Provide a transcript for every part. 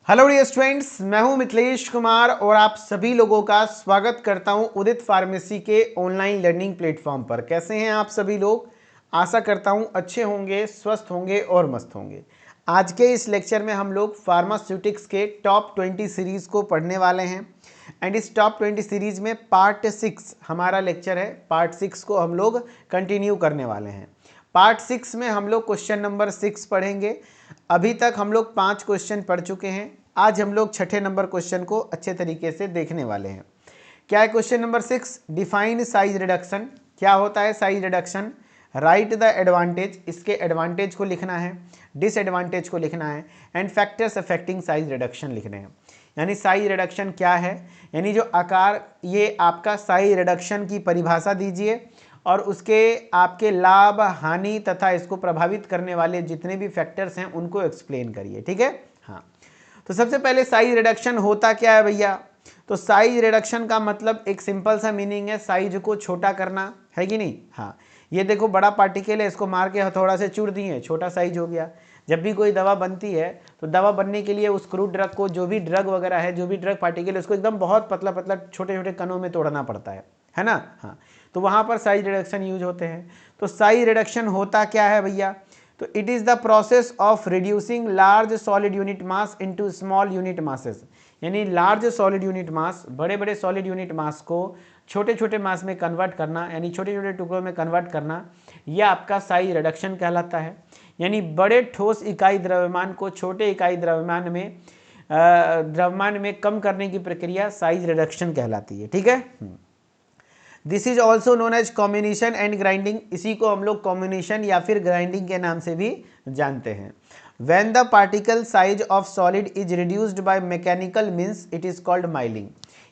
Hello dear students, मैं हूं मिथिलेश कुमार और आप सभी लोगों का स्वागत करता हूं उदित फार्मेसी के ऑनलाइन लर्निंग प्लेटफॉर्म पर। कैसे हैं आप सभी लोग? आशा करता हूं अच्छे होंगे, स्वस्थ होंगे और मस्त होंगे। आज के इस लेक्चर में हम लोग फार्मास्यूटिक्स के टॉप 20 सीरीज़ को पढ़ने वाले हैं एंड इस टॉप 20 सीरीज़ में पार्ट 6 हमारा लेक्चर है। पार्ट 6 को हम लोग कंटिन्यू करने वाले हैं। पार्ट 6 में हम लोग क्वेश्चन नंबर 6 पढ़ेंगे। अभी तक हम लोग 5 क्वेश्चन पढ़ चुके हैं। आज हम लोग छठे नंबर क्वेश्चन को अच्छे तरीके से देखने वाले हैं। क्या है question number 6? Define size reduction. क्या होता है size reduction? Right the advantage, इसके एडवांटेज को लिखना है, डिसएडवांटेज को लिखना है and factors affecting size reduction लिखने हैं। यानी साइज रिडक्शन क्या है, यानी जो आकार, ये आपका साइज रिडक्शन की परिभाषा दीजिए और उसके आपके लाभ, हानि तथा इसको प्रभावित करने वाले जितने भी फैक्टर्स हैं उनको एक्सप्लेन करिए। ठीक है, हाँ। तो सबसे पहले साइज रिडक्शन होता क्या है भैया? तो साइज रिडक्शन का मतलब एक सिंपल सा मीनिंग है साइज को छोटा करना, है कि नहीं? हाँ, ये देखो बड़ा पार्टिकल है, इसको मार के हथौड़ा से चूर दिए, छोटा साइज हो गया। जब भी कोई दवा बनती है तो दवा बनने के लिए उस क्रूड ड्रग को, जो भी ड्रग वगैरह है, जो भी ड्रग पार्टिकल है, उसको एकदम बहुत पतला पतला छोटे छोटे कणों में तोड़ना पड़ता है ना? हाँ, तो वहाँ पर साइज रिडक्शन यूज होते हैं। तो साइज रिडक्शन होता क्या है भैया? तो it is the process of reducing large solid unit mass into small unit masses. यानी लार्ज सॉलिड यूनिट मास, बड़े बड़े सॉलिड यूनिट मास को छोटे छोटे मास में कन्वर्ट करना, यानी छोटे छोटे टुकड़ों में कन्वर्ट करना, यह आपका साइज रिडक्शन कहलाता है। यानी बड़े ठोस इकाई द्रव्यमान को छोटे इकाई द्रव्यमान में कम करने की प्रक्रिया साइज रिडक्शन कहलाती है। ठीक है, this is also known as combination and grinding. इसी को हम लोग कॉम्बिनेशन या फिर ग्राइंडिंग के नाम से भी जानते हैं। When the particle size of solid is reduced by mechanical means it is called milling.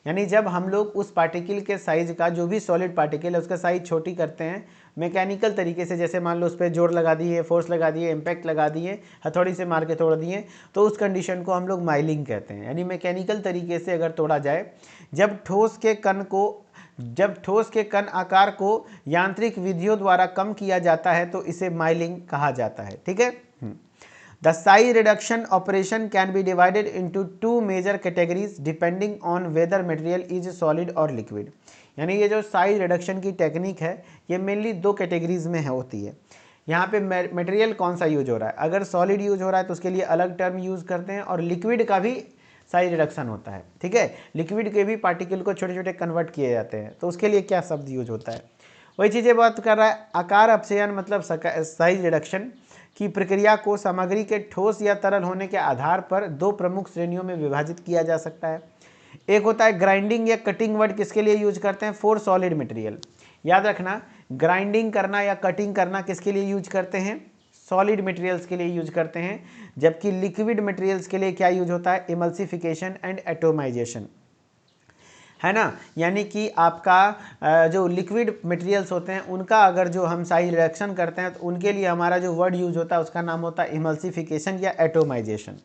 यानी जब हम लोग उस पार्टिकल के साइज का, जो भी सॉलिड पार्टिकल है उसका साइज छोटी करते हैं मैकेनिकल तरीके से, जैसे मान लो उस पर जोर लगा दिए, फोर्स लगा दिए, इम्पैक्ट लगा दिए, हथौड़ी से मार के तोड़ दिए, तो उस कंडीशन को हम लोग माइलिंग कहते हैं। यानी मैकेनिकल तरीके से अगर तोड़ा जाए, जब ठोस के कण आकार को यांत्रिक विधियों द्वारा कम किया जाता है तो इसे माइलिंग कहा जाता है। ठीक है, the size reduction operation can be divided into 2 major categories depending on whether material is solid और लिक्विड। यानी ये जो साइज रिडक्शन की टेक्निक है ये मेनली 2 कैटेगरीज में होती है। यहाँ पे मटेरियल कौन सा यूज हो रहा है, अगर सॉलिड यूज हो रहा है तो उसके लिए अलग टर्म यूज करते हैं, और लिक्विड का भी साइज रिडक्शन होता है। ठीक है, लिक्विड के भी पार्टिकल को छोटे छोटे कन्वर्ट किए जाते हैं, तो उसके लिए क्या शब्द यूज होता है, वही चीज़ें बात कर रहा है। आकार अपचयन मतलब साइज रिडक्शन की प्रक्रिया को सामग्री के ठोस या तरल होने के आधार पर 2 प्रमुख श्रेणियों में विभाजित किया जा सकता है। एक होता है ग्राइंडिंग या कटिंग, वर्ड किसके लिए यूज करते हैं? For solid material. याद रखना, ग्राइंडिंग करना या कटिंग करना किसके लिए यूज करते हैं? सॉलिड मटेरियल्स के लिए यूज करते हैं। जबकि लिक्विड मटेरियल्स के लिए क्या यूज होता है? इमल्सिफिकेशन एंड एटोमाइजेशन, है ना? यानी कि आपका जो लिक्विड मटेरियल्स होते हैं उनका अगर जो हम साइज रिडक्शन करते हैं तो उनके लिए हमारा जो वर्ड यूज होता है उसका नाम होता है इमल्सिफिकेशन या एटोमाइजेशन।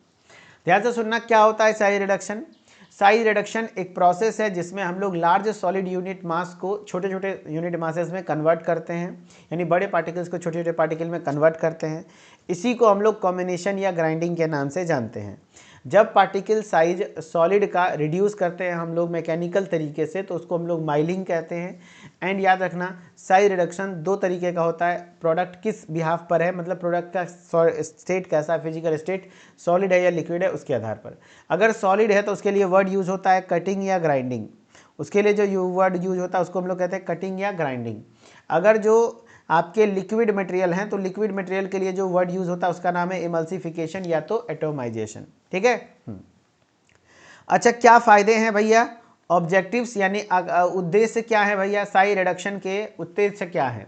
ध्यान से सुनना, क्या होता है साइज रिडक्शन? साइज रिडक्शन एक प्रोसेस है जिसमें हम लोग लार्ज सॉलिड यूनिट मास को छोटे छोटे यूनिट मासेस में कन्वर्ट करते हैं, यानी बड़े पार्टिकल्स को छोटे छोटे पार्टिकल में कन्वर्ट करते हैं। इसी को हम लोग कॉम्बिनेशन या ग्राइंडिंग के नाम से जानते हैं। जब पार्टिकल साइज सॉलिड का रिड्यूस करते हैं हम लोग मैकेनिकल तरीके से तो उसको हम लोग माइलिंग कहते हैं। एंड याद रखना, साइज रिडक्शन 2 तरीके का होता है। प्रोडक्ट किस बिहाफ पर है, मतलब प्रोडक्ट का स्टेट कैसा है, फिजिकल स्टेट सॉलिड है या लिक्विड है, उसके आधार पर। अगर सॉलिड है तो उसके लिए वर्ड यूज होता है कटिंग या ग्राइंडिंग। उसके लिए जो वर्ड यूज होता है उसको हम लोग कहते हैं कटिंग या ग्राइंडिंग। अगर जो आपके लिक्विड मटेरियल हैं तो लिक्विड मटेरियल के लिए जो वर्ड यूज होता है उसका नाम है इमल्सिफिकेशन या तो एटोमाइजेशन। ठीक है, अच्छा, क्या फायदे हैं भैया? ऑब्जेक्टिव्स यानी उद्देश्य क्या है भैया? साइज रिडक्शन के उद्देश्य क्या है?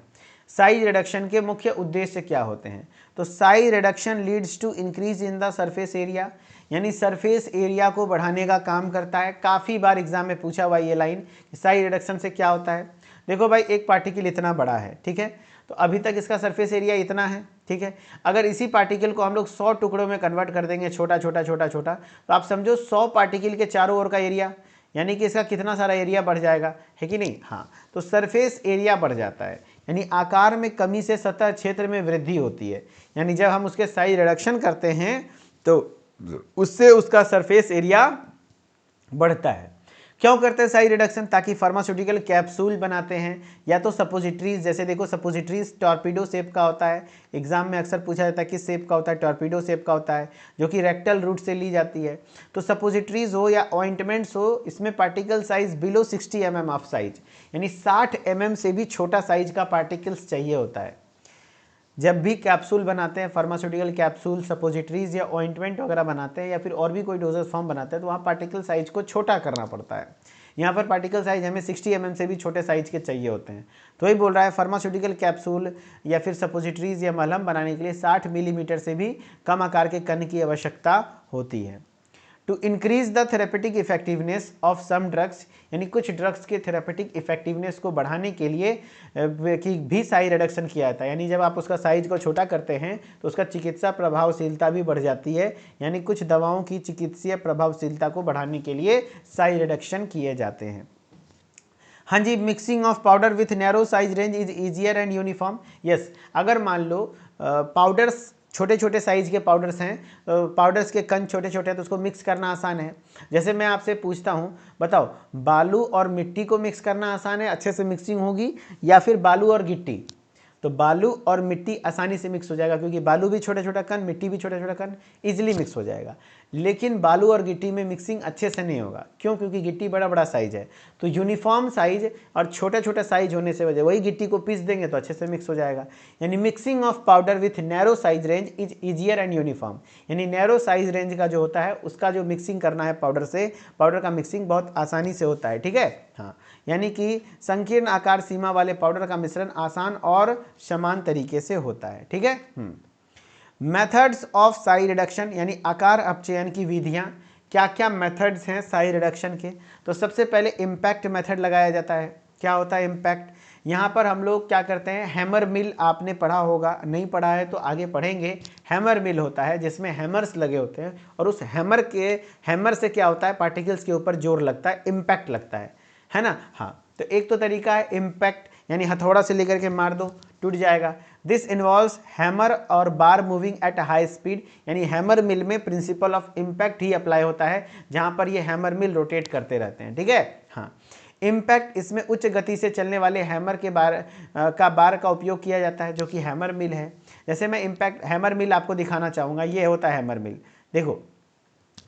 साइज रिडक्शन के मुख्य उद्देश्य क्या होते हैं? तो size reduction leads to increase in the surface area, यानी सरफेस एरिया को बढ़ाने का काम करता है। काफ़ी बार एग्जाम में पूछा हुआ ये लाइन, साइज रिडक्शन से क्या होता है। देखो भाई, एक पार्टिकल इतना बड़ा है, ठीक है, तो अभी तक इसका सरफेस एरिया इतना है, ठीक है। अगर इसी पार्टिकल को हम लोग 100 टुकड़ों में कन्वर्ट कर देंगे, छोटा छोटा छोटा छोटा, तो आप समझो 100 पार्टिकल के चारों ओर का एरिया, यानी कि इसका कितना सारा एरिया बढ़ जाएगा, है कि नहीं? हाँ, तो सरफेस एरिया बढ़ जाता है, यानी आकार में कमी से सतह क्षेत्र में वृद्धि होती है। यानी जब हम उसके साइज रिडक्शन करते हैं तो उससे उसका सरफेस एरिया बढ़ता है। क्यों करते हैं साइज रिडक्शन? ताकि फार्मास्यूटिकल कैप्सूल बनाते हैं या तो सपोजिटरीज, जैसे देखो सपोजिटरीज टॉर्पीडो शेप का होता है, एग्जाम में अक्सर पूछा जाता है किस शेप का होता है, टॉर्पीडो शेप का होता है, जो कि रेक्टल रूट से ली जाती है। तो सपोजिटरीज हो या ऑइंटमेंट्स हो, इसमें particle size below 60 mm of size, यानी 60 mm से भी छोटा साइज का पार्टिकल्स चाहिए होता है। जब भी कैप्सूल बनाते हैं, फार्मास्यूटिकल कैप्सूल, सपोजिटरीज या ऑइंटमेंट वगैरह बनाते हैं या फिर और भी कोई डोजेस फॉर्म बनाते हैं, तो वहाँ पार्टिकल साइज को छोटा करना पड़ता है। यहाँ पर पार्टिकल साइज हमें 60 mm से भी छोटे साइज के चाहिए होते हैं। तो वही बोल रहा है, फार्मास्यूटिकल कैप्सूल या फिर सपोजिटरीज या मलहम बनाने के लिए 60 मिलीमीटर से भी कम आकार के कण की आवश्यकता होती है। To increase the therapeutic effectiveness of some drugs, यानी कुछ ड्रग्स के थेरेपेटिक इफेक्टिवनेस को बढ़ाने के लिए कि भी साइज रिडक्शन किया जाता है। यानी जब आप उसका साइज को छोटा करते हैं तो उसका चिकित्सा प्रभावशीलता भी बढ़ जाती है, यानी कुछ दवाओं की चिकित्सीय प्रभावशीलता को बढ़ाने के लिए साइज रिडक्शन किए जाते हैं। हाँ जी, mixing of powder with narrow size range is easier and uniform. Yes, अगर मान लो पाउडर्स छोटे छोटे साइज के पाउडर्स हैं, पाउडर्स के कण छोटे छोटे हैं, तो उसको मिक्स करना आसान है। जैसे मैं आपसे पूछता हूँ, बताओ बालू और मिट्टी को मिक्स करना आसान है, अच्छे से मिक्सिंग होगी, या फिर बालू और गिट्टी? तो बालू और मिट्टी आसानी से मिक्स हो जाएगा, क्योंकि बालू भी छोटा छोटा कण, मिट्टी भी छोटा छोटा कण, इजीली मिक्स हो जाएगा। लेकिन बालू और गिट्टी में मिक्सिंग अच्छे से नहीं होगा। क्यों? क्योंकि गिट्टी बड़ा बड़ा साइज है। तो यूनिफॉर्म साइज और छोटा छोटा साइज होने से वजह वही गिट्टी को पीस देंगे तो अच्छे से मिक्स हो जाएगा। यानी mixing of powder with narrow size range is easier and uniform, यानी नैरो साइज रेंज का जो होता है उसका जो मिक्सिंग करना है पाउडर से, पाउडर का मिक्सिंग बहुत आसानी से होता है। ठीक है, हाँ, यानी कि संकीर्ण आकार सीमा वाले पाउडर का मिश्रण आसान और समान तरीके से होता है। ठीक है। मेथड्स ऑफ साइज रिडक्शन, यानी आकार अपचयन की विधियां। क्या क्या मेथड्स हैं साइज रिडक्शन के? तो सबसे पहले इम्पैक्ट मेथड लगाया जाता है। क्या होता है इम्पैक्ट? यहाँ पर हम लोग क्या करते हैं, हैमर मिल आपने पढ़ा होगा, नहीं पढ़ा है तो आगे पढ़ेंगे। हैमर मिल होता है जिसमें हैमर्स लगे होते हैं, और उस हैमर से क्या होता है, पार्टिकल्स के ऊपर जोर लगता है, इम्पैक्ट लगता है ना। हाँ, तो एक तो तरीका है इम्पैक्ट, यानी हथौड़ा से लेकर के मार दो, टूट जाएगा। दिस इन्वॉल्व्स हैमर और बार मूविंग एट हाई स्पीड, यानी हैमर मिल में principal of impact he apply होता है, जहां पर ये हैमर मिल रोटेट करते रहते हैं। ठीक है, हाँ। इम्पैक्ट, इसमें उच्च गति से चलने वाले हैमर के बार का उपयोग किया जाता है, जो कि हैमर मिल है। जैसे मैं इम्पैक्ट हैमर मिल आपको दिखाना चाहूँगा, ये होता है हैमर मिल, देखो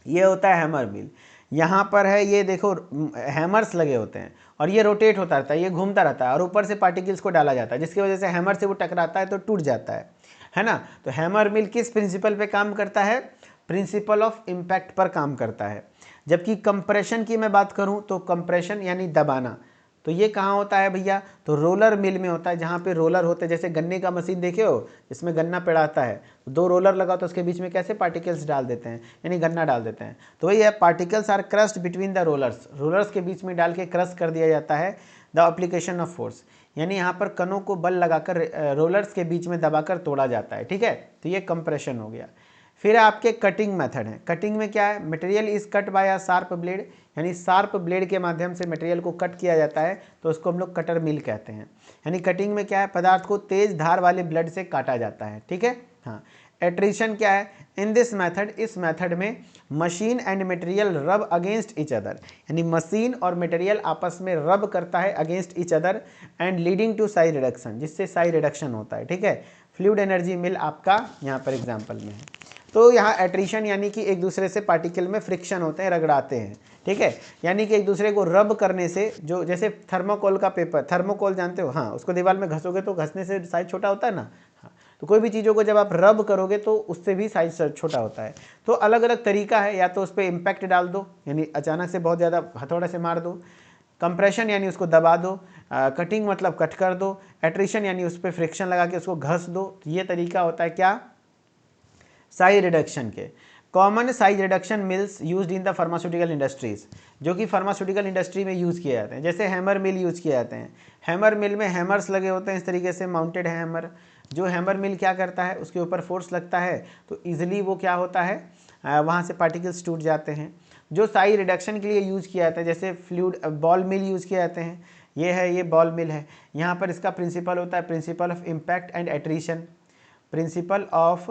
ये होता है हैमर मिल, यहाँ पर है, ये देखो हैमर्स लगे होते हैं और ये रोटेट होता रहता है, ये घूमता रहता है और ऊपर से पार्टिकल्स को डाला जाता है, जिसकी वजह से हैमर से वो टकराता है तो टूट जाता है ना। तो हैमर मिल किस प्रिंसिपल पे काम करता है? प्रिंसिपल ऑफ इम्पैक्ट पर काम करता है। जबकि कंप्रेशन की मैं बात करूं तो कंप्रेशन यानी दबाना, तो ये कहाँ होता है भैया? तो रोलर मिल में होता है, जहाँ पे रोलर होते हैं। जैसे गन्ने का मशीन देखे हो, जिसमें गन्ना पेड़ाता है, तो दो रोलर लगा तो उसके बीच में कैसे पार्टिकल्स डाल देते हैं, यानी गन्ना डाल देते हैं। तो वही है, particles are crushed between the rollers, rollers के बीच में डाल के क्रश कर दिया जाता है। द एप्लीकेशन ऑफ फोर्स, यानी यहाँ पर कणों को बल लगाकर रोलर्स के बीच में दबाकर तोड़ा जाता है। ठीक है, तो ये कंप्रेशन हो गया। फिर आपके कटिंग मेथड है। कटिंग में क्या है? Material is cut by a sharp blade, यानी शार्प ब्लेड के माध्यम से मटेरियल को कट किया जाता है, तो उसको हम लोग कटर मिल कहते हैं। यानी कटिंग में क्या है? पदार्थ को तेज धार वाले ब्लेड से काटा जाता है। ठीक है, हाँ। एट्रिशन क्या है? इन दिस मेथड, इस मेथड में machine and material rub against each other, यानी मशीन और मटेरियल आपस में रब करता है against each other and leading to size reduction, जिससे साइज रिडक्शन होता है। ठीक है, फ्लूइड एनर्जी मिल आपका यहाँ पर एग्जाम्पल में है। तो यहाँ एट्रिशन यानी कि एक दूसरे से पार्टिकल में फ्रिक्शन होते हैं, रगड़ाते हैं। ठीक है, यानी कि एक दूसरे को रब करने से, जो जैसे थर्मोकोल का पेपर, थर्मोकोल जानते हो, हाँ, उसको दीवार में घसोगे तो घसने से साइज छोटा होता है ना। हाँ, तो कोई भी चीज़ों को जब आप रब करोगे तो उससे भी साइज छोटा होता है। तो अलग अलग तरीका है, या तो उस पर इम्पैक्ट डाल दो, यानी अचानक से बहुत ज़्यादा हथौड़े से मार दो। कंप्रेशन यानी उसको दबा दो। कटिंग मतलब कट कर दो। एट्रिशन यानी उस पर फ्रिक्शन लगा के उसको घस दो। तो ये तरीका होता है क्या? साइज रिडक्शन के। Common size reduction mills used in the pharmaceutical industries, जो कि फार्मास्यूटिकल इंडस्ट्री में यूज़ किए जाते हैं। जैसे हैमर मिल यूज़ किए जाते हैं। हैमर मिल में हैमर्स लगे होते हैं, इस तरीके से माउंटेड हैमर। जो हैमर मिल क्या करता है, उसके ऊपर फोर्स लगता है तो ईजिली वो क्या होता है, वहाँ से पार्टिकल्स टूट जाते हैं। जो साइज रिडक्शन के लिए यूज़ किया जाता है, जैसे फ्लूइड बॉल मिल यूज़ किए जाते हैं। ये है, ये बॉल मिल है। यहाँ पर इसका प्रिंसिपल होता है principle of impact and attrition. Principle of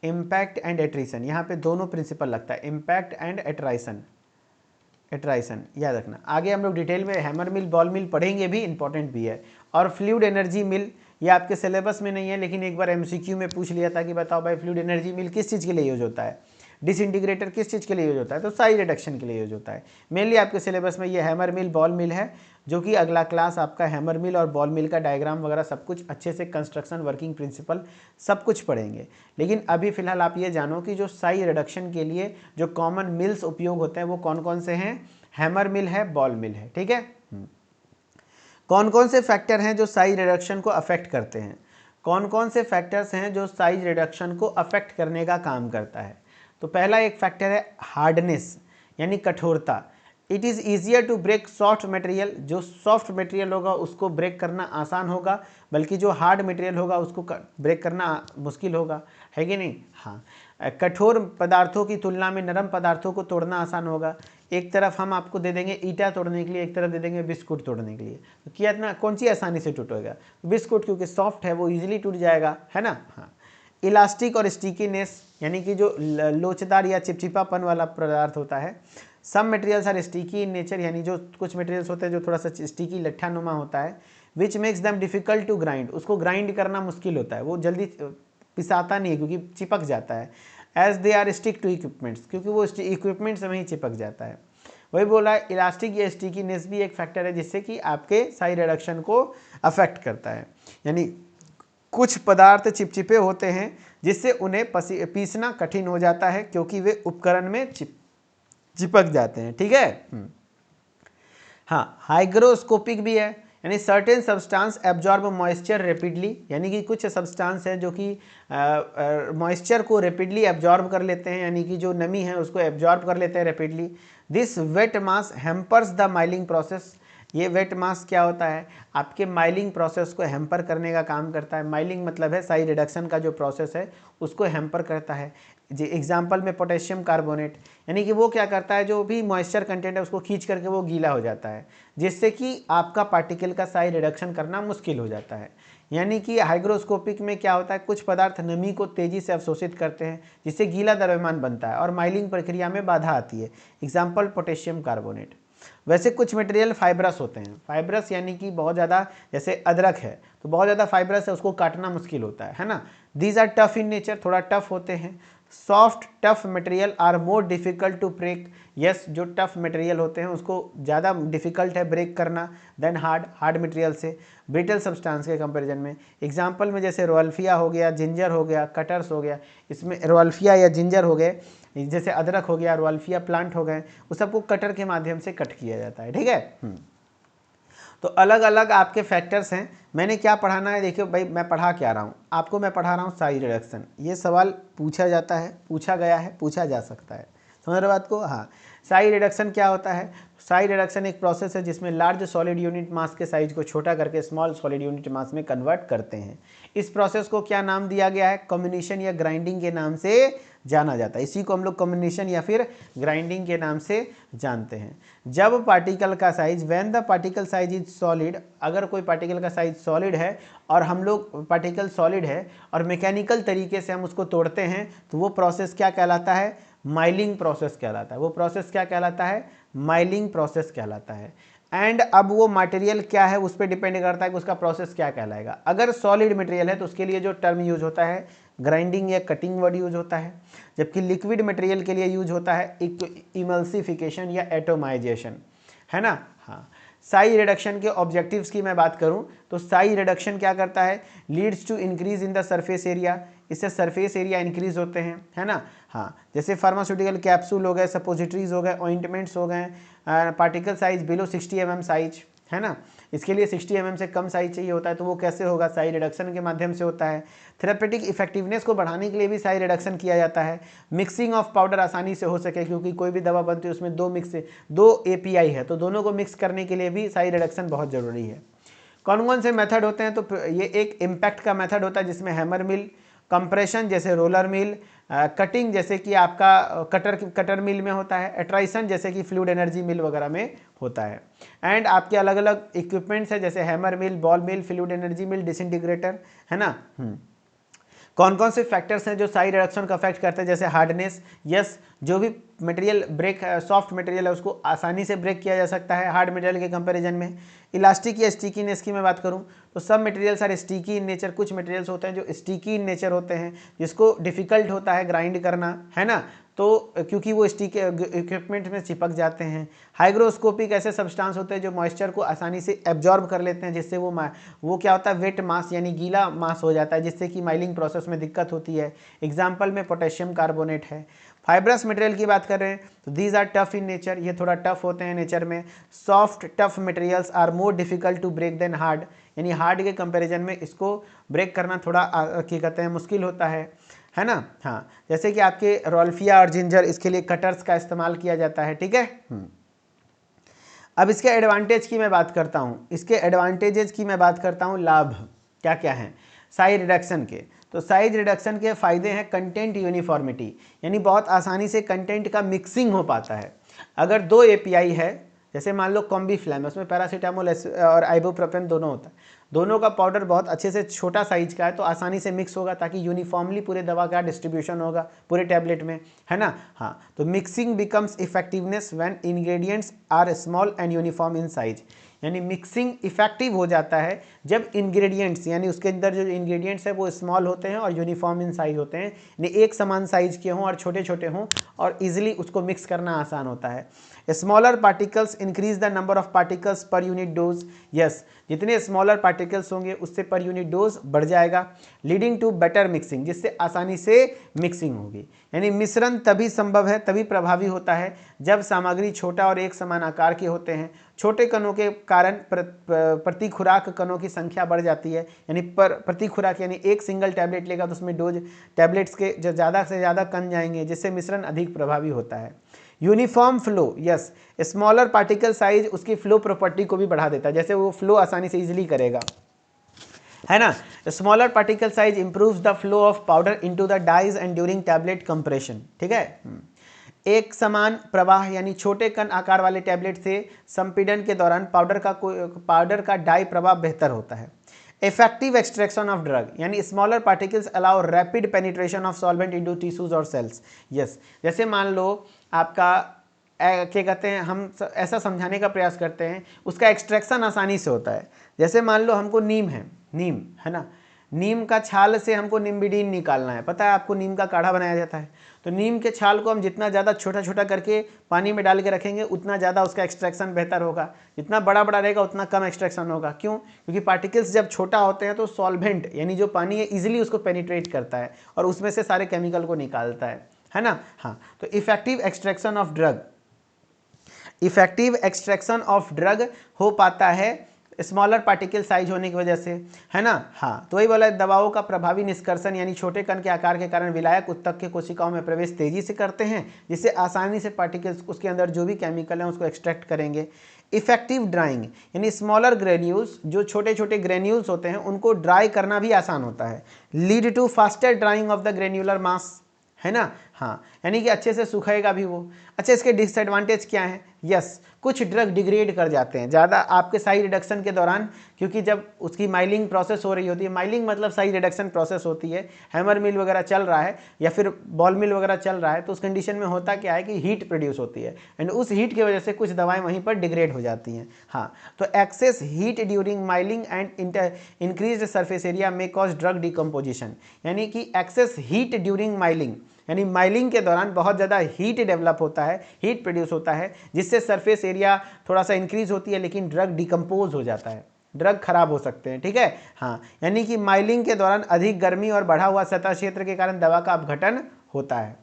impact and attrition, यहाँ पे दोनों प्रिंसिपल लगता है, इम्पैक्ट एंड एट्राइसन, एट्राइसन याद रखना। आगे हम लोग डिटेल में हैमर मिल, बॉल मिल पढ़ेंगे भी, इंपॉर्टेंट भी है। और फ्लूइड एनर्जी मिल, ये आपके सिलेबस में नहीं है लेकिन एक बार एमसीक्यू में पूछ लिया था कि बताओ भाई फ्लूइड एनर्जी मिल किस चीज़ के लिए यूज होता है, डिसइंटीग्रेटर किस चीज़ के लिए यूज होता है, तो साई रिडक्शन के लिए यूज होता है। मेनली आपके सिलेबस में ये हैमर मिल, बॉल मिल है, जो कि अगला क्लास आपका हैमर मिल और बॉल मिल का डायग्राम वगैरह सब कुछ अच्छे से, कंस्ट्रक्शन, वर्किंग प्रिंसिपल सब कुछ पढ़ेंगे। लेकिन अभी फिलहाल आप ये जानो कि जो साई रिडक्शन के लिए जो कॉमन मिल्स उपयोग होते हैं वो कौन कौन से हैं, हैमर मिल है, बॉल मिल है, ठीक है। कौन कौन से फैक्टर हैं जो साइज रिडक्शन को अफेक्ट करते हैं, कौन कौन से फैक्टर्स हैं जो साइज रिडक्शन को अफेक्ट करने का काम करता है। तो पहला एक फैक्टर है हार्डनेस, यानी कठोरता। It is easier to break soft material, जो सॉफ्ट मटेरियल होगा उसको ब्रेक करना आसान होगा, बल्कि जो हार्ड मटेरियल होगा उसको ब्रेक करना मुश्किल होगा, है कि नहीं। हाँ, कठोर पदार्थों की तुलना में नरम पदार्थों को तोड़ना आसान होगा। एक तरफ हम आपको दे देंगे ईटा तोड़ने के लिए, एक तरफ दे देंगे बिस्कुट तोड़ने के लिए, तो क्या इतना कौन सी आसानी से टूटेगा, बिस्कुट, क्योंकि सॉफ्ट है वो इजीली टूट जाएगा, है ना। हाँ, इलास्टिक और स्टिकीनेस, यानी कि जो लोचदार या चिपचिपापन वाला पदार्थ होता है। Some materials are sticky in nature, यानी जो कुछ मटेरियल्स होते हैं जो थोड़ा सा स्टिकी, लट्ठानुमा होता है। Which makes them difficult to grind, उसको ग्राइंड करना मुश्किल होता है, वो जल्दी पिसाता नहीं है क्योंकि चिपक जाता है। As they are stick to equipments, क्योंकि वो इक्विपमेंट्स में ही चिपक जाता है। वही बोला है, इलास्टिक या स्टिकीनेस भी एक फैक्टर है जिससे कि आपके साइज रिडक्शन को अफेक्ट करता है। यानी कुछ पदार्थ चिपचिपे होते हैं जिससे उन्हें पीसना कठिन हो जाता है क्योंकि वे उपकरण में चिपक जाते हैं, ठीक है। हाँ, हाइग्रोस्कोपिक भी है, यानी certain substance absorb moisture rapidly, यानी कि कुछ सब्सटेंस है जो कि मॉइस्चर को रेपिडली एब्जॉर्ब कर लेते हैं, यानी कि जो नमी है उसको एब्जॉर्ब कर लेते हैं rapidly. This weight mass hampers the milling process, ये वेट मास क्या होता है, आपके माइलिंग प्रोसेस को हैम्पर करने का काम करता है। माइलिंग मतलब है साइज रिडक्शन का जो प्रोसेस है उसको हैम्पर करता है। जी, एग्जाम्पल में पोटेशियम कार्बोनेट, यानी कि वो क्या करता है, जो भी मॉइस्चर कंटेंट है उसको खींच करके वो गीला हो जाता है, जिससे कि आपका पार्टिकल का साइज रिडक्शन करना मुश्किल हो जाता है। यानी कि हाइग्रोस्कोपिक में क्या होता है, कुछ पदार्थ नमी को तेजी से अवशोषित करते हैं जिससे गीला द्रव्यमान बनता है और माइलिंग प्रक्रिया में बाधा आती है। Example potassium carbonate. वैसे कुछ मटेरियल फाइब्रस होते हैं, फाइब्रस यानी कि बहुत ज़्यादा, जैसे अदरक है तो बहुत ज़्यादा फाइब्रस है, उसको काटना मुश्किल होता है ना। These are tough in nature, थोड़ा टफ होते हैं। Soft tough material are more difficult to break, yes, जो टफ मटेरियल होते हैं उसको ज़्यादा डिफिकल्ट है ब्रेक करना देन हार्ड मटेरियल से, ब्रिटल सब्सटेंस के कंपैरिजन में। एग्जांपल में जैसे रोअल्फिया हो गया, जिंजर हो गया, कटर्स हो गया, इसमें रोअल्फिया या जिंजर हो गए, जैसे अदरक हो गया, रोअल्फिया प्लांट हो गए, उस सबको कटर के माध्यम से कट किया जाता है, ठीक है। तो अलग अलग आपके फैक्टर्स हैं। मैंने क्या पढ़ाना है, देखिए भाई मैं पढ़ा क्या रहा हूँ आपको, मैं पढ़ा रहा हूँ साइज रिडक्शन। ये सवाल पूछा जाता है, पूछा गया है, पूछा जा सकता है, समझ रहे बात को। हाँ, साइज रिडक्शन क्या होता है, साइज रिडक्शन एक प्रोसेस है जिसमें लार्ज सॉलिड यूनिट मास के साइज को छोटा करके स्मॉल सॉलिड यूनिट मास में कन्वर्ट करते हैं। इस प्रोसेस को क्या नाम दिया गया है, कम्युनिशन या ग्राइंडिंग के नाम से जाना जाता है। इसी को हम लोग कम्युनिशन या फिर ग्राइंडिंग के नाम से जानते हैं। जब पार्टिकल का size, when the particle size is solid, अगर कोई पार्टिकल का साइज सॉलिड है और हम लोग पार्टिकल सॉलिड है और मैकेनिकल तरीके से हम उसको तोड़ते हैं तो वो प्रोसेस क्या कहलाता है, माइलिंग प्रोसेस कहलाता है। वो प्रोसेस क्या कहलाता है, माइलिंग प्रोसेस कहलाता है। एंड अब वो मटेरियल क्या है उस पर डिपेंड करता है कि उसका प्रोसेस क्या कहलाएगा। अगर सॉलिड मटेरियल है तो उसके लिए जो टर्म यूज होता है ग्राइंडिंग या कटिंग वर्ड यूज होता है, जबकि लिक्विड मटेरियल के लिए यूज होता है इमल्सिफिकेशन या एटोमाइजेशन, है ना। हाँ, साइज रिडक्शन के ऑब्जेक्टिव्स की मैं बात करूं तो साइज रिडक्शन क्या करता है, leads to increase in the surface area, इससे सरफेस एरिया इंक्रीज होते हैं, है ना। हाँ, जैसे फार्मास्यूटिकल कैप्सूल हो गए, सपोजिटरीज हो गए, ऑइंटमेंट्स हो गए, particle size below 60 mm size, है ना। इसके लिए 60 mm से कम साइज चाहिए होता है, तो वो कैसे होगा, साइज रिडक्शन के माध्यम से होता है। थेरेपेटिक इफेक्टिवनेस को बढ़ाने के लिए भी साइज रिडक्शन किया जाता है। मिक्सिंग ऑफ पाउडर आसानी से हो सके, क्योंकि कोई भी दवा बनती है उसमें दो API है, तो दोनों को मिक्स करने के लिए भी साइज रिडक्शन बहुत ज़रूरी है। कौन कौन से मेथड होते हैं, तो ये एक इम्पैक्ट का मेथड होता है जिसमें हैमर मिल, कंप्रेशन जैसे रोलर मिल, कटिंग जैसे कि आपका कटर मिल में होता है, एट्राइसन जैसे कि फ्लूइड एनर्जी मिल वगैरह में होता है। एंड आपके अलग अलग इक्विपमेंट्स है जैसे हैमर मिल, बॉल मिल, फ्लूइड एनर्जी मिल, डिसइंटीग्रेटर, है ना। कौन कौन से फैक्टर्स हैं जो साई रिडक्शन को अफेक्ट करते हैं, जैसे हार्डनेस, यस, जो भी मटेरियल ब्रेक सॉफ्ट मटेरियल है उसको आसानी से ब्रेक किया जा सकता है हार्ड मटेरियल के कंपैरिजन में। इलास्टिक या स्टिकीनेस की मैं बात करूं तो सब materials are sticky in nature, कुछ मटेरियल्स होते हैं जो स्टिकी इन नेचर होते हैं जिसको डिफिकल्ट होता है ग्राइंड करना, है ना, तो क्योंकि वो स्टिक इक्विपमेंट में चिपक जाते हैं। हाइग्रोस्कोपिक ऐसे सब्सटेंस होते हैं जो मॉइस्चर को आसानी से एब्जॉर्ब कर लेते हैं, जिससे वो क्या होता है, वेट मास यानी गीला मास हो जाता है, जिससे कि माइलिंग प्रोसेस में दिक्कत होती है। एग्जाम्पल में पोटेशियम कार्बोनेट है। फाइब्रस मटेरियल की बात कर रहे हैं तो these are tough in nature, ये थोड़ा टफ होते हैं नेचर में। Soft tough materials are more difficult to break then hard, यानी हार्ड के कंपैरिजन में इसको ब्रेक करना थोड़ा क्या कहते हैं मुश्किल होता है ना। हाँ, जैसे कि आपके रोल्फिया और जिंजर, इसके लिए कटर्स का इस्तेमाल किया जाता है, ठीक है। अब इसके एडवांटेज की मैं बात करता हूँ, इसके एडवांटेजेस की मैं बात करता हूँ, लाभ क्या क्या हैं साइज रिडक्शन के। तो साइज रिडक्शन के फ़ायदे हैं कंटेंट यूनिफॉर्मिटी, यानी बहुत आसानी से कंटेंट का मिक्सिंग हो पाता है। अगर दो एपीआई है, जैसे मान लो कॉम्बीफ्लैम है, उसमें पैरासीटामोल और आइबुप्रोफेन दोनों होता है, दोनों का पाउडर बहुत अच्छे से छोटा साइज का है तो आसानी से मिक्स होगा ताकि यूनिफॉर्मली पूरे दवा का डिस्ट्रीब्यूशन होगा पूरे टैबलेट में, है ना। हाँ, तो mixing becomes effectiveness when ingredients are small and uniform in size, यानी मिक्सिंग इफेक्टिव हो जाता है जब इंग्रेडिएंट्स यानी उसके अंदर जो इंग्रेडिएंट्स है वो स्मॉल होते हैं और यूनिफॉर्म इन साइज होते हैं, यानी एक समान साइज के हों और छोटे छोटे हों और इजीली उसको मिक्स करना आसान होता है। Smaller particles increase the number of particles per unit dose, yes, जितने स्मॉलर पार्टिकल्स होंगे उससे पर यूनिट डोज बढ़ जाएगा। लीडिंग टू बेटर मिक्सिंग, जिससे आसानी से मिक्सिंग होगी, यानी मिश्रण तभी संभव है, तभी प्रभावी होता है जब सामग्री छोटा और एक समान आकार के होते हैं। छोटे कणों के कारण प्रति खुराक कणों की संख्या बढ़ जाती है, यानी प्रति खुराक यानी एक सिंगल टैबलेट लेगा तो उसमें डोज टैबलेट्स के जो ज़्यादा से ज़्यादा कण जाएंगे, जिससे मिश्रण अधिक प्रभावी होता है। Uniform flow, yes, smaller particle size उसकी फ्लो प्रॉपर्टी को भी बढ़ा देता है, जैसे वो फ्लो आसानी से इजीली करेगा, है ना। Smaller particle size improves the flow of powder into the dies and during tablet compression, ठीक है। एक समान प्रवाह यानी छोटे कण आकार वाले टैबलेट से संपीड़न के दौरान पाउडर का डाई प्रवाह बेहतर होता है। इफेक्टिव एक्सट्रैक्शन ऑफ ड्रग, यानी smaller particles allow rapid penetration of solvent into tissues और सेल्स, यस। जैसे मान लो आपका क्या कहते हैं, हम ऐसा समझाने का प्रयास करते हैं, उसका एक्सट्रैक्शन आसानी से होता है। जैसे मान लो हमको नीम है ना, नीम का छाल से हमको निम्बिडीन निकालना है, पता है आपको, नीम का काढ़ा बनाया जाता है। तो नीम के छाल को हम जितना ज़्यादा छोटा छोटा करके पानी में डाल के रखेंगे उतना ज़्यादा उसका एक्सट्रैक्शन बेहतर होगा, जितना बड़ा बड़ा रहेगा उतना कम एक्सट्रैक्शन होगा। क्यों? क्योंकि पार्टिकल्स जब छोटा होते हैं तो सॉल्वेंट यानी जो पानी है इजीली उसको पेनिट्रेट करता है और उसमें से सारे केमिकल को निकालता है ना। हाँ, तो effective extraction of drug, effective extraction of drug हो पाता है स्मॉलर पार्टिकल साइज होने की वजह से, है ना। हाँ, तो वही बोला, दवाओं का प्रभावी निष्कर्षण यानी छोटे कण के आकार के कारण विलायक उत्तक के कोशिकाओं में प्रवेश तेजी से करते हैं, जिससे आसानी से पार्टिकल्स उसके अंदर जो भी केमिकल हैं उसको एक्सट्रैक्ट करेंगे। इफेक्टिव ड्राइंग, यानी स्मॉलर ग्रेन्यूल्स, जो छोटे छोटे ग्रेन्यूल्स होते हैं उनको ड्राई करना भी आसान होता है। Lead to faster drying of the granular mass, है ना। हाँ, यानी कि अच्छे से सुखाएगा भी वो। अच्छा, इसके डिसएडवांटेज क्या है? यस, कुछ ड्रग डिग्रेड कर जाते हैं ज़्यादा आपके साइज रिडक्शन के दौरान, क्योंकि जब उसकी माइलिंग प्रोसेस हो रही होती है, माइलिंग मतलब साइज रिडक्शन प्रोसेस होती है, हैमर मिल वगैरह चल रहा है या फिर बॉल मिल वगैरह चल रहा है, तो उस कंडीशन में होता क्या है कि हीट प्रोड्यूस होती है एंड उस हीट की वजह से कुछ दवाएं वहीं पर डिग्रेड हो जाती हैं। हाँ, तो excess heat during milling and increased surface area में कॉज ड्रग डिकम्पोजिशन, यानी कि एक्सेस हीट ड्यूरिंग माइलिंग यानी माइलिंग के दौरान बहुत ज़्यादा हीट डेवलप होता है, हीट प्रोड्यूस होता है, जिससे सरफेस एरिया थोड़ा सा इंक्रीज होती है, लेकिन ड्रग डिकम्पोज हो जाता है, ड्रग खराब हो सकते हैं, ठीक है। हाँ, यानी कि माइलिंग के दौरान अधिक गर्मी और बढ़ा हुआ सतह क्षेत्र के कारण दवा का अपघटन होता है।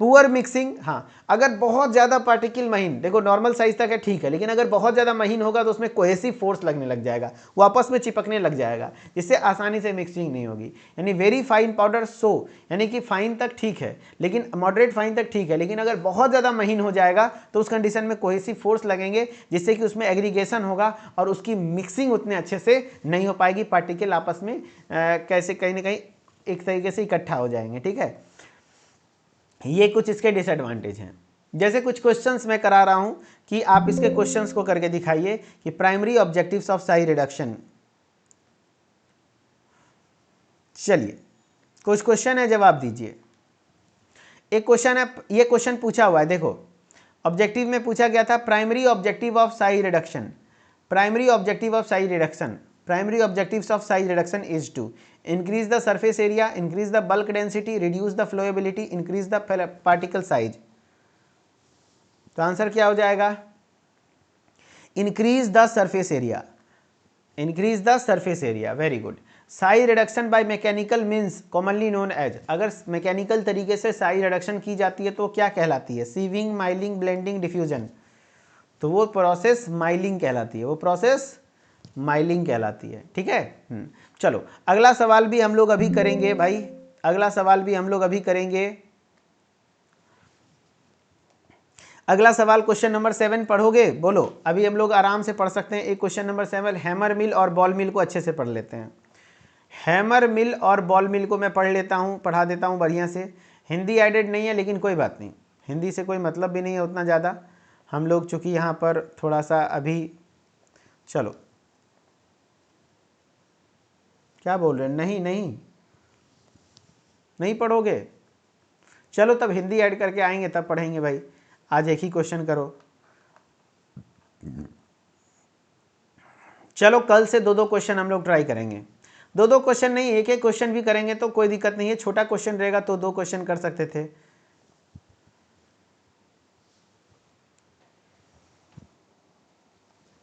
पुअर मिक्सिंग, हाँ, अगर बहुत ज़्यादा पार्टिकल महीन, देखो नॉर्मल साइज तक है ठीक है, लेकिन अगर बहुत ज़्यादा महीन होगा तो उसमें कोहेसिव फोर्स लगने लग जाएगा, वो आपस में चिपकने लग जाएगा, जिससे आसानी से मिक्सिंग नहीं होगी। यानी वेरी फाइन पाउडर सो, यानी कि फाइन तक ठीक है, लेकिन मॉडरेट फाइन तक ठीक है, लेकिन अगर बहुत ज़्यादा महीन हो जाएगा तो उस कंडीशन में कोहेसिव फोर्स लगेंगे, जिससे कि उसमें एग्रीगेशन होगा और उसकी मिक्सिंग उतने अच्छे से नहीं हो पाएगी, पार्टिकल आपस में कैसे कहीं ना कहीं एक तरीके से इकट्ठा हो जाएंगे, ठीक है। ये कुछ इसके डिसएडवांटेज हैं। जैसे कुछ क्वेश्चंस मैं करा रहा हूं कि आप इसके क्वेश्चंस को करके दिखाइए कि primary objectives of size reduction. चलिए कुछ क्वेश्चन है, जवाब दीजिए। एक क्वेश्चन है, ये क्वेश्चन पूछा हुआ है, देखो ऑब्जेक्टिव में पूछा गया था primary objective of size reduction, primary objective of size reduction, primary objectives of size reduction is to increase the surface area, increase the bulk density, reduce the flowability, increase the particle size. तो answer क्या हो जाएगा? Increase the surface area, increase the surface area, very good. Size reduction by mechanical means commonly known as, अगर mechanical तरीके से size reduction की जाती है तो क्या कहलाती है? Sieving, milling, blending, diffusion. तो वो प्रोसेस माइलिंग कहलाती है, वो प्रोसेस माइलिंग कहलाती है, ठीक है। चलो अगला सवाल भी हम लोग अभी करेंगे भाई, अगला सवाल भी हम लोग अभी करेंगे। अगला सवाल क्वेश्चन नंबर 7 पढ़ोगे? बोलो, अभी हम लोग आराम से पढ़ सकते हैं। एक क्वेश्चन नंबर 7, हैमर मिल और बॉल मिल को अच्छे से पढ़ लेते हैं। हैमर मिल और बॉल मिल को मैं पढ़ लेता हूँ, पढ़ा देता हूँ बढ़िया से। हिंदी एडेड नहीं है लेकिन कोई बात नहीं, हिंदी से कोई मतलब भी नहीं है उतना ज़्यादा, हम लोग चूँकि यहाँ पर थोड़ा सा अभी, चलो क्या बोल रहे हैं? नहीं नहीं नहीं पढ़ोगे? चलो तब हिंदी ऐड करके आएंगे तब पढ़ेंगे भाई, आज एक ही क्वेश्चन करो। चलो कल से 2-2 क्वेश्चन हम लोग ट्राई करेंगे, 2-2 क्वेश्चन नहीं, एक एक क्वेश्चन भी करेंगे तो कोई दिक्कत नहीं है। छोटा क्वेश्चन रहेगा तो 2 क्वेश्चन कर सकते थे।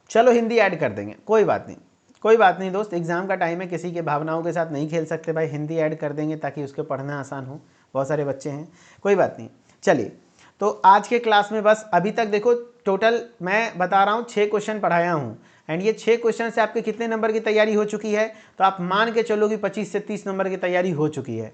चलो हिंदी ऐड कर देंगे, कोई बात नहीं, कोई बात नहीं दोस्त, एग्जाम का टाइम है, किसी के भावनाओं के साथ नहीं खेल सकते भाई, हिंदी ऐड कर देंगे ताकि उसके पढ़ना आसान हो, बहुत सारे बच्चे हैं, कोई बात नहीं। चलिए तो आज के क्लास में बस अभी तक देखो टोटल मैं बता रहा हूँ 6 क्वेश्चन पढ़ाया हूँ, एंड ये 6 क्वेश्चन से आपके कितने नंबर की तैयारी हो चुकी है? तो आप मान के चलो कि 25 से 30 नंबर की तैयारी हो चुकी है,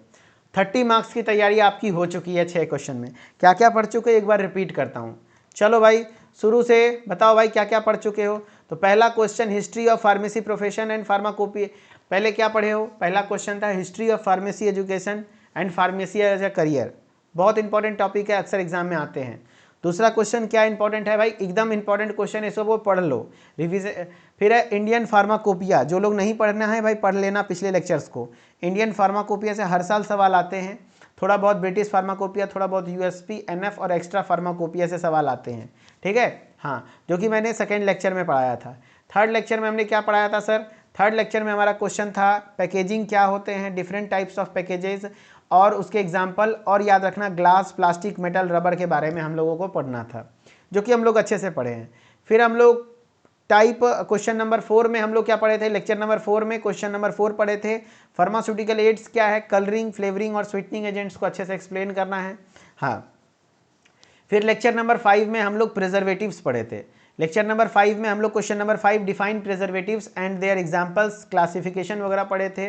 30 मार्क्स की तैयारी आपकी हो चुकी है 6 क्वेश्चन में। क्या क्या पढ़ चुके एक बार रिपीट करता हूँ। चलो भाई शुरू से बताओ भाई क्या क्या पढ़ चुके हो। तो पहला question history of pharmacy profession and pharmacopoeia, पहले क्या पढ़े हो? पहला क्वेश्चन था history of pharmacy education and pharmacy as a career, बहुत इंपॉर्टेंट टॉपिक है, अक्सर एग्जाम में आते हैं। दूसरा क्वेश्चन क्या इंपॉर्टेंट है भाई? एकदम इंपॉर्टेंट क्वेश्चन है, इसको वो पढ़ लो, रिविजन। फिर है इंडियन फार्माकोपिया, जो लोग नहीं पढ़ना है भाई पढ़ लेना पिछले लेक्चर्स को। इंडियन फार्माकोपिया से हर साल सवाल आते हैं, थोड़ा बहुत ब्रिटिश फार्माकोपिया, थोड़ा बहुत यूएसपी, एनएफ और एक्स्ट्रा फार्माकोपिया से सवाल आते हैं, ठीक है। हाँ, जो कि मैंने सेकेंड लेक्चर में पढ़ाया था। थर्ड लेक्चर में हमने क्या पढ़ाया था सर? थर्ड लेक्चर में हमारा क्वेश्चन था पैकेजिंग क्या होते हैं, डिफरेंट टाइप्स ऑफ पैकेजेस और उसके एग्जाम्पल, और याद रखना ग्लास, प्लास्टिक, मेटल, रबर के बारे में हम लोगों को पढ़ना था, जो कि हम लोग अच्छे से पढ़े हैं। फिर हम लोग टाइप क्वेश्चन नंबर 4 में हम लोग क्या पढ़े थे? लेक्चर नंबर 4 में क्वेश्चन नंबर 4 पढ़े थे फार्मास्यूटिकल एड्स क्या है, कलरिंग, फ्लेवरिंग और स्वीटनिंग एजेंट्स को अच्छे से एक्सप्लेन करना है। हाँ, फिर लेक्चर नंबर 5 में हम लोग प्रिजर्वेटिव्स पढ़े थे। लेक्चर नंबर 5 में हम लोग question number 5 define preservatives and their examples, classification वगैरह पढ़े थे।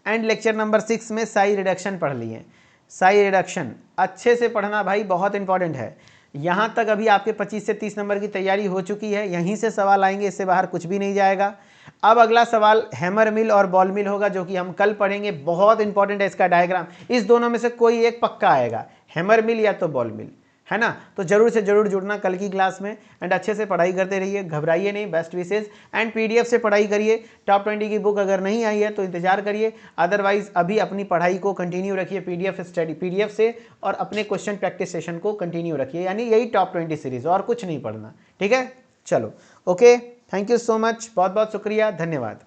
एंड लेक्चर नंबर 6 में साइज रिडक्शन पढ़ लिए। साइज रिडक्शन अच्छे से पढ़ना भाई, बहुत इंपॉर्टेंट है। यहाँ तक अभी आपके 25 से 30 नंबर की तैयारी हो चुकी है, यहीं से सवाल आएंगे, इससे बाहर कुछ भी नहीं जाएगा। अब अगला सवाल हैमर मिल और बॉल मिल होगा, जो कि हम कल पढ़ेंगे, बहुत इंपॉर्टेंट है इसका डायग्राम। इस दोनों में से कोई एक पक्का आएगा, हैमर मिल या तो बॉल मिल, है ना। तो जरूर से जरूर जुड़ना कल की क्लास में, एंड अच्छे से पढ़ाई करते रहिए, घबराइए नहीं, बेस्ट विशेष। एंड पीडीएफ से पढ़ाई करिए, टॉप 20 की बुक अगर नहीं आई है तो इंतजार करिए, अदरवाइज अभी अपनी पढ़ाई को कंटिन्यू रखिए पीडीएफ स्टडी, पीडीएफ से, और अपने क्वेश्चन प्रैक्टिस सेशन को कंटिन्यू रखिए, यानी यही टॉप 20 सीरीज, और कुछ नहीं पढ़ना, ठीक है। चलो okay, thank you so much, बहुत बहुत शुक्रिया, धन्यवाद।